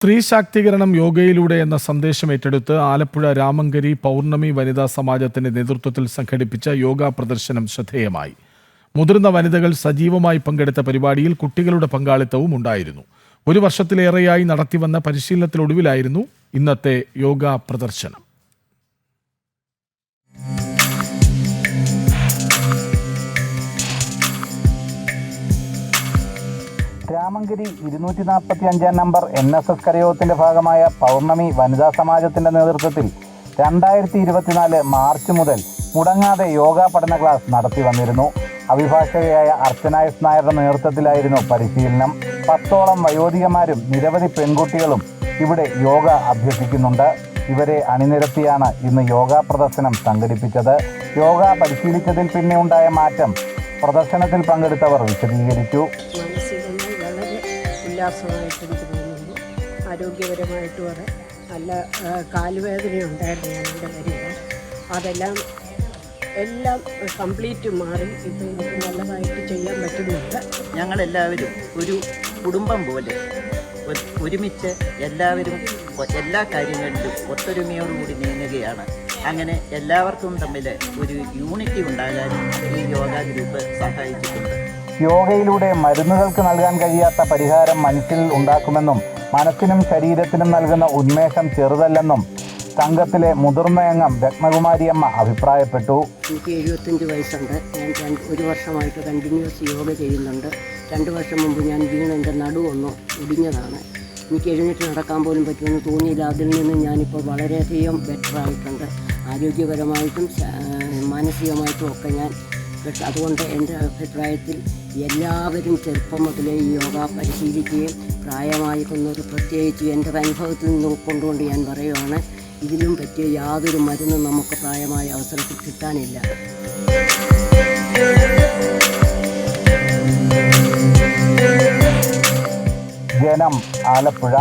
സ്ത്രീ ശാക്തീകരണം യോഗയിലൂടെ എന്ന സന്ദേശം ഏറ്റെടുത്ത് ആലപ്പുഴ രാമങ്കരി പൗർണമി വനിതാ സമാജത്തിന്റെ നേതൃത്വത്തിൽ സംഘടിപ്പിച്ച യോഗ പ്രദർശനം ശ്രദ്ധേയമായി. മുതിർന്ന വനിതകൾ സജീവമായി പങ്കെടുത്ത പരിപാടിയിൽ കുട്ടികളുടെ പങ്കാളിത്തവും ഉണ്ടായിരുന്നു. ഒരു വർഷത്തിലേറെയായി നടത്തിവന്ന പരിശീലനത്തിനൊടുവിലായിരുന്നു ഇന്നത്തെ യോഗ പ്രദർശനം. രാമങ്കരി 245 നമ്പർ NSS കരയോഗത്തിന്റെ ഭാഗമായ പൗർണമി വനിതാ സമാജത്തിന്റെ നേതൃത്വത്തിൽ 2024 മാർച്ച് മുതൽ മുടങ്ങാതെ യോഗ പഠന ക്ലാസ് നടത്തി വന്നിരുന്നു. അഭിഭാഷകയായ അർച്ചന എസ് നായരുടെ നേതൃത്വത്തിലായിരുന്നു പരിശീലനം. 10ഓളം വയോധികമാരും നിരവധി പെൺകുട്ടികളും ഇവിടെ യോഗ അഭ്യസിക്കുന്നുണ്ട്. ഇവരെ അണിനിരത്തിയാണ് ഇന്ന് യോഗ പ്രദർശനം സംഘടിപ്പിച്ചത്. യോഗ പരിശീലിച്ചതിൽ പിന്നെ ഉണ്ടായ മാറ്റം പ്രദർശനത്തിൽ പങ്കെടുത്തവർ വിശദീകരിച്ചു. ഉല്ലാസമായിട്ട് എനിക്ക് തോന്നുന്നു. ആരോഗ്യപരമായിട്ടും അത് നല്ല കാലുവേദനയുണ്ടായിരുന്നു ഞങ്ങളുടെ വരിക. അതെല്ലാം കംപ്ലീറ്റ് മാറി ഇപ്പോൾ എനിക്ക് നല്ലതായിട്ട് ചെയ്യാൻ പറ്റുന്നുണ്ട്. ഞങ്ങളെല്ലാവരും ഒരു കുടുംബം പോലെ ഒരുമിച്ച് എല്ലാവരും എല്ലാ കാര്യങ്ങളിലും ഒത്തൊരുമയോടുകൂടി നീങ്ങുകയാണ്. അങ്ങനെ എല്ലാവർക്കും തമ്മിൽ ഒരു യൂണിറ്റി ഉണ്ടാകാനും ഈ യോഗ ഗ്രൂപ്പ് സഹായിച്ചിട്ടുണ്ട്. യോഗയിലൂടെ മരുന്നുകൾക്ക് നൽകാൻ കഴിയാത്ത പരിഹാരം മനുഷ്യരിൽ ഉണ്ടാക്കുമെന്നും മനസ്സിനും ശരീരത്തിനും നൽകുന്ന ഉന്മേഷം ചെറുതല്ലെന്നും സംഘത്തിലെ മുതിർന്ന അംഗം രത്നകുമാരിയമ്മ അഭിപ്രായപ്പെട്ടു. എനിക്ക് 75 വയസ്സുണ്ട്. ഞാൻ 1 വർഷമായിട്ട് കണ്ടിന്യൂസ് യോഗ ചെയ്യുന്നുണ്ട്. 2 വർഷം മുമ്പ് ഞാൻ വീണ് എൻ്റെ നടുവൊന്ന് ഒടിഞ്ഞതാണ്. എനിക്ക് എഴുന്നേറ്റ് നടക്കാൻ പോലും പറ്റുമെന്ന് തോന്നിയില്ല. അതിൽ നിന്ന് ഞാനിപ്പോൾ വളരെയധികം ബെറ്ററായിട്ടുണ്ട്. ആരോഗ്യപരമായിട്ടും മാനസികമായിട്ടും ഒക്കെ ഞാൻ. അതുകൊണ്ട് എൻ്റെ അഭിപ്രായത്തിൽ എല്ലാവരും ചെറുപ്പം മുതലേ ഈ യോഗ പരിശീലിക്കുകയും പ്രായമായിരിക്കുന്നവർ പ്രത്യേകിച്ച് എൻ്റെ അനുഭവത്തിൽ നിന്ന് കൊണ്ടുകൊണ്ട് ഞാൻ പറയുവാണ്, ഇതിലും പറ്റിയ യാതൊരു മരുന്നും നമുക്ക് പ്രായമായ അവസരത്തിൽ കിട്ടാനില്ല. ജനം, ആലപ്പുഴ.